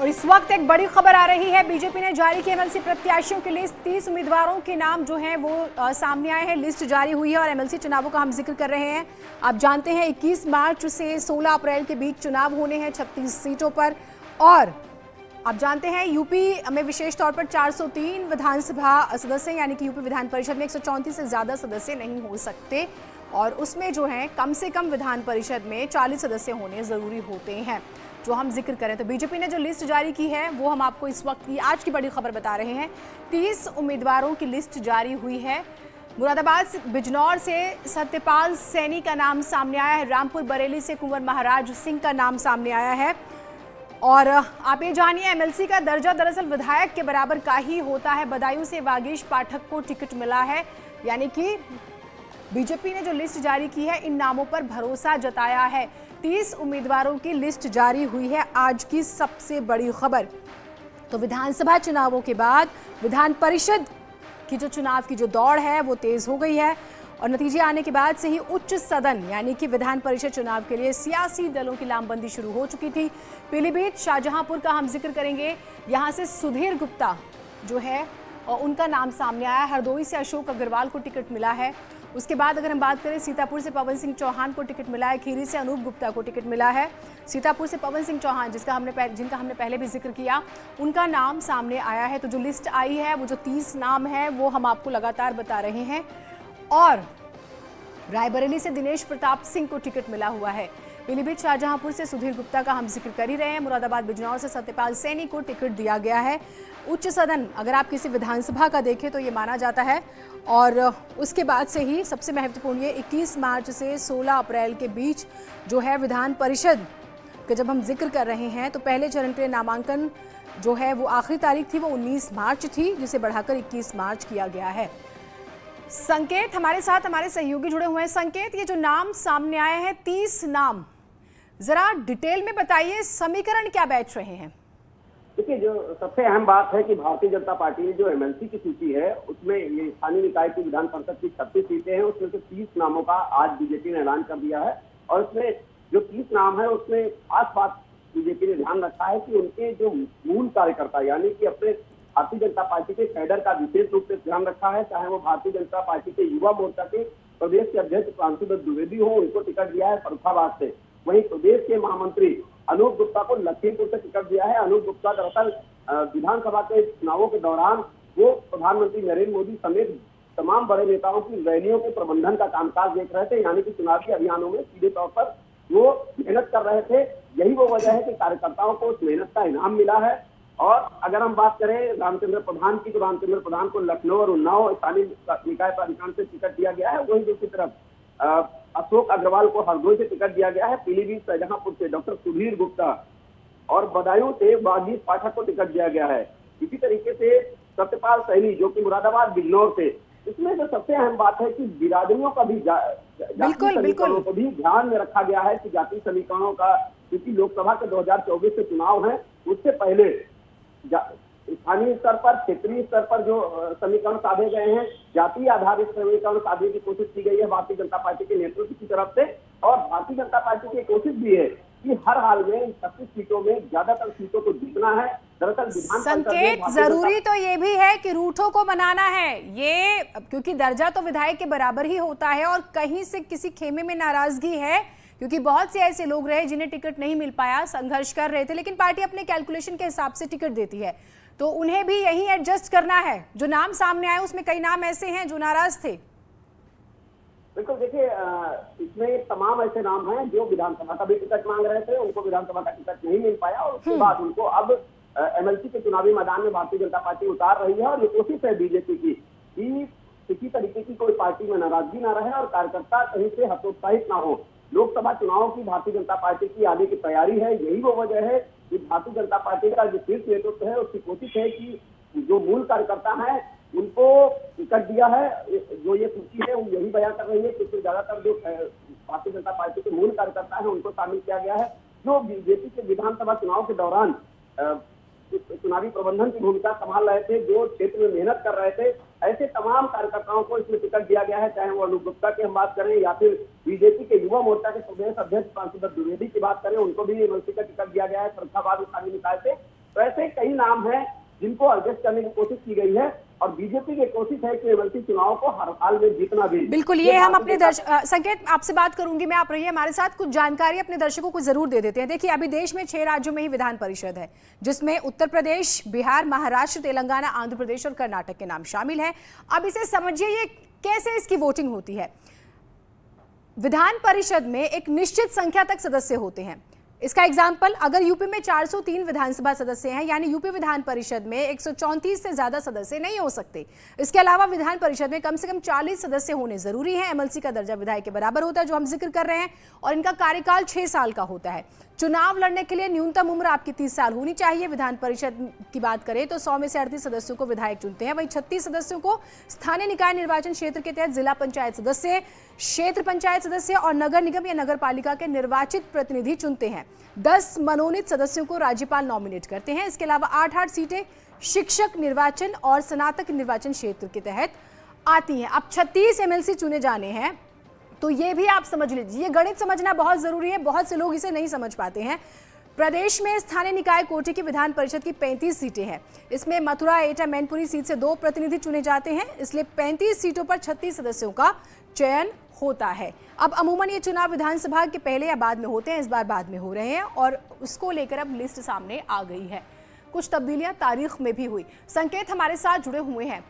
और इस वक्त एक बड़ी खबर आ रही है। बीजेपी ने जारी की एमएलसी प्रत्याशियों की लिस्ट। 30 उम्मीदवारों के नाम जो हैं वो सामने आए हैं। लिस्ट जारी हुई है और एमएलसी चुनावों का हम जिक्र कर रहे हैं। आप जानते हैं 21 मार्च से 16 अप्रैल के बीच चुनाव होने हैं 36 सीटों पर। और आप जानते हैं यूपी में विशेष तौर पर 403 विधानसभा सदस्य यानी कि यूपी विधान परिषद में 134 से ज्यादा सदस्य नहीं हो सकते और उसमें जो है कम से कम विधान परिषद में 40 सदस्य होने जरूरी होते हैं, जो हम जिक्र करें। तो बीजेपी ने जो लिस्ट जारी की है वो हम आपको इस वक्त की आज की बड़ी खबर बता रहे हैं। 30 उम्मीदवारों की लिस्ट जारी हुई है। मुरादाबाद बिजनौर से सत्यपाल सैनी का नाम सामने आया है। रामपुर बरेली से कुंवर महाराज सिंह का नाम सामने आया है। और आप ये जानिए एमएलसी का दर्जा दरअसल विधायक के बराबर का ही होता है। बदायूं से वागीश पाठक को टिकट मिला है, यानी कि बीजेपी ने जो लिस्ट जारी की है इन नामों पर भरोसा जताया है। 30 उम्मीदवारों की लिस्ट जारी हुई है। आज की सबसे बड़ी खबर तो विधानसभा चुनावों के बाद विधान परिषद की जो चुनाव की जो दौड़ है वो तेज हो गई है और नतीजे आने के बाद से ही उच्च सदन यानी कि विधान परिषद चुनाव के लिए सियासी दलों की लामबंदी शुरू हो चुकी थी। पीलीभीत शाहजहांपुर का हम जिक्र करेंगे। यहां से सुधीर गुप्ता जो है और उनका नाम सामने आया। हरदोई से अशोक अग्रवाल को टिकट मिला है। उसके बाद अगर हम बात करें सीतापुर से पवन सिंह चौहान को टिकट मिला है। खीरी से अनूप गुप्ता को टिकट मिला है। सीतापुर से पवन सिंह चौहान जिनका हमने पहले भी जिक्र किया, उनका नाम सामने आया है। तो जो लिस्ट आई है वो जो 30 नाम है वो हम आपको लगातार बता रहे हैं। और रायबरेली से दिनेश प्रताप सिंह को टिकट मिला हुआ है। पीलीभीत शाहजहांपुर से सुधीर गुप्ता का हम जिक्र कर ही रहे हैं। मुरादाबाद बिजनौर से सत्यपाल सैनी को टिकट दिया गया है। उच्च सदन अगर आप किसी विधानसभा का देखें तो ये माना जाता है। और उसके बाद से ही सबसे महत्वपूर्ण ये 21 मार्च से 16 अप्रैल के बीच जो है विधान परिषद का जब हम जिक्र कर रहे हैं तो पहले चरण के लिए नामांकन जो है वो आखिरी तारीख थी वो 19 मार्च थी, जिसे बढ़ाकर 21 मार्च किया गया है। संकेत हमारे साथ हमारे सहयोगी जुड़े हुए हैं। संकेत, ये जो नाम सामने आए हैं 30 नाम, जरा डिटेल में बताइए समीकरण क्या बैठ रहे हैं? देखिए, जो सबसे अहम बात है कि भारतीय जनता पार्टी ने जो एमएलसी की सूची है उसमें ये स्थानीय निकाय की विधान परिषद की 36 सीटें हैं, उसमें से 30 नामों का आज बीजेपी ने ऐलान कर दिया है। और उसमें जो 30 नाम है उसमें खास बात बीजेपी ने ध्यान रखा है कि उनके जो मूल कार्यकर्ता यानी कि अपने भारतीय जनता पार्टी के कैडर का विशेष रूप से ध्यान रखा है। चाहे वो भारतीय जनता पार्टी के युवा मोर्चा के प्रदेश के अध्यक्ष प्रांशुदत्त द्विवेदी हो, उनको टिकट दिया है फर्रुखाबाद से। वहीं प्रदेश के महामंत्री अनूप गुप्ता को लखीमपुर से टिकट दिया है। अनूप गुप्ता दरअसल विधानसभा के चुनावों के दौरान वो प्रधानमंत्री नरेंद्र मोदी समेत तमाम बड़े नेताओं की रैलियों के प्रबंधन का कामकाज देख रहे थे, यानी कि चुनावी अभियानों में सीधे तौर पर वो मेहनत कर रहे थे। यही वो वजह है कि कार्यकर्ताओं को उस मेहनत का इनाम मिला है। और अगर हम बात करें रामचंद्र प्रधान की, तो रामचंद्र प्रधान को लखनऊ और उन्नाव स्थानीय निकाय प्राधिकरण से टिकट दिया गया है। वहीं दूसरी तरफ अशोक अग्रवाल को हरदोई से टिकट दिया गया है। पीलीभीत शाहजहांपुर से डॉक्टर सुधीर गुप्ता और बदायूं से वागीश पाठक को टिकट दिया गया है। इसी तरीके से सत्यपाल सैनी जो कि मुरादाबाद बिजनौर से, इसमें जो सबसे अहम बात है कि बिरादरियों का भी जाति समीकरणों को भी ध्यान में रखा गया है कि जाति समीकरणों का, क्योंकि लोकसभा के 2024 के चुनाव है उससे पहले स्थानीय स्तर पर, क्षेत्रीय स्तर पर जो समीकरण साधे गए हैं, जातीय आधारित समीकरण साधने की कोशिश की गई है भारतीय जनता पार्टी के नेतृत्व की तरफ से। और भारतीय जनता पार्टी की कोशिश भी है कि हर हाल में 36 सीटों में ज्यादातर सीटों को जीतना है। दरअसल संकेत, जरूरी तो ये भी है कि रूठों को मनाना है ये, क्योंकि दर्जा तो विधायक के बराबर ही होता है और कहीं से किसी खेमे में नाराजगी है, क्योंकि बहुत से ऐसे लोग रहे जिन्हें टिकट नहीं मिल पाया, संघर्ष कर रहे थे, लेकिन पार्टी अपने कैलकुलेशन के हिसाब से टिकट देती है, तो उन्हें भी यही एडजस्ट करना है। जो नाम सामने आए उसमें कई नाम ऐसे हैं जो नाराज थे। बिल्कुल, देखिए इसमें तमाम ऐसे नाम हैं जो विधानसभा का भी टिकट मांग रहे थे, उनको विधानसभा का टिकट नहीं मिल पाया और उसके बाद उनको अब एमएलसी के चुनावी मैदान में भारतीय जनता पार्टी उतार रही है। और ये कोशिश है बीजेपी की कि किसी तरीके की कोई पार्टी में नाराजगी ना रहे और कार्यकर्ता कहीं से हतोत्साहित ना हो। लोकसभा चुनाव की भारतीय जनता पार्टी की आगे की तैयारी है। यही वो वजह है कि भारतीय जनता पार्टी का जो शीर्ष नेतृत्व है उसकी कोशिश है कि जो मूल कार्यकर्ता है उनको टिकट दिया है। जो ये सूची है वो यही बयान कर रही है कि ज्यादातर जो भारतीय जनता पार्टी के मूल कार्यकर्ता है उनको शामिल किया गया है, जो बीजेपी के विधानसभा चुनाव के दौरान चुनावी प्रबंधन की भूमिका संभाल रहे थे, जो क्षेत्र में मेहनत कर रहे थे। ऐसे तमाम कार्यकर्ताओं को इसमें टिकट दिया गया है, चाहे वो अनूप गुप्ता की हम बात करें या फिर बीजेपी के युवा मोर्चा के प्रदेश अध्यक्ष प्रांशुदत्त द्विवेदी की बात करें, उनको भी एमएलसी का टिकट दिया गया है फर्रुखाबाद स्थानीय निकाय से। तो ऐसे कई नाम हैं जिनको एडजस्ट करने की कोशिश की गई है और बीजेपी की कोशिश है कि एमएलसी चुनाव को हर हाल में जीतना भी। बिल्कुल, ये हम अपने संकेत आपसे बात करूंगी मैं, आप रहिए हमारे साथ, कुछ जानकारी अपने दर्शकों को जरूर दे देते हैं। देखिए, अभी देश में 6 राज्यों में ही विधान परिषद है, जिसमें उत्तर प्रदेश, बिहार, महाराष्ट्र, तेलंगाना, आंध्र प्रदेश और कर्नाटक के नाम शामिल है। अब इसे समझिए, ये कैसे इसकी वोटिंग होती है। विधान परिषद में एक निश्चित संख्या तक सदस्य होते हैं। इसका एग्जाम्पल, अगर यूपी में 403 विधानसभा सदस्य हैं, यानी यूपी विधान परिषद में 134 से ज्यादा सदस्य नहीं हो सकते। इसके अलावा विधान परिषद में कम से कम 40 सदस्य होने जरूरी हैं। एमएलसी का दर्जा विधायक के बराबर होता है, जो हम जिक्र कर रहे हैं, और इनका कार्यकाल 6 साल का होता है। चुनाव लड़ने के लिए न्यूनतम उम्र आपकी 30 साल होनी चाहिए। विधान परिषद की बात करें तो 100 में से 38 सदस्यों को विधायक चुनते हैं, वहीं 36 सदस्यों को स्थानीय निकाय निर्वाचन क्षेत्र के तहत जिला पंचायत सदस्य, क्षेत्र पंचायत सदस्य और नगर निगम या नगर पालिका के निर्वाचित प्रतिनिधि चुनते हैं। 10 मनोनीत सदस्यों को राज्यपाल नॉमिनेट करते हैं। इसके अलावा 8 सीटें शिक्षक निर्वाचन और स्नातक निर्वाचन क्षेत्र के तहत आती हैं। अब 36 एमएलसी चुने जाने हैं, तो ये भी आप समझ लीजिए, ये गणित समझना बहुत जरूरी है, बहुत से लोग इसे नहीं समझ पाते हैं। प्रदेश में स्थानीय निकाय कोटे की विधान परिषद की 35 सीटें हैं। इसमें मथुरा, एटा, मैनपुरी सीट से 2 प्रतिनिधि चुने जाते हैं, इसलिए 35 सीटों पर 36 सदस्यों का चयन होता है। अब अमूमन ये चुनाव विधानसभा के पहले या बाद में होते हैं, इस बार बाद में हो रहे हैं और उसको लेकर अब लिस्ट सामने आ गई है। कुछ तब्दीलियां तारीख में भी हुई। संकेत हमारे साथ जुड़े हुए हैं।